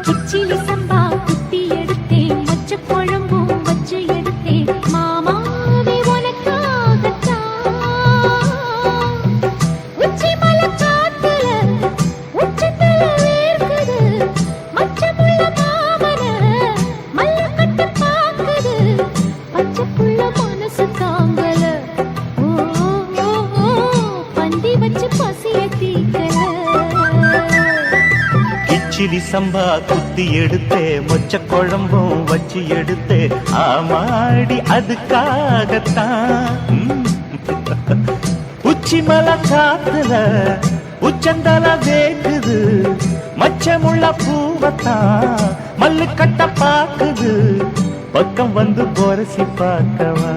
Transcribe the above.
கிச்சிலி சம்பா குத்தி எடுத்தேன், மொச்ச குழம்பும் வச்சு எடுத்தேன், மாமாவே உனக்காகத்தான். உச்சி மலை காத்துல உச்சத்துல வேர்க்குது, மச்சமுள்ள மாமன மல்லுக்கட்டு பாக்குது, பச்சைப்புள்ள மனசு தாங்கல. ஓ ஓ, ஓ, பந்தி வச்சு பசிய தீக்கல. கிச்சிலி சம்பா குத்தி எடுத்தே, மொச்ச குழம்பும் வச்சு எடுத்தே, ஆமாடி அதுக்காகத்தான். உச்சி மலை காத்துல உச்சந்தல வேக்குது, மச்சமுள்ள பூவத்தான் மல்லு கட்ட பாக்குது, பக்கம் வந்து பொரசி பார்க்கவா.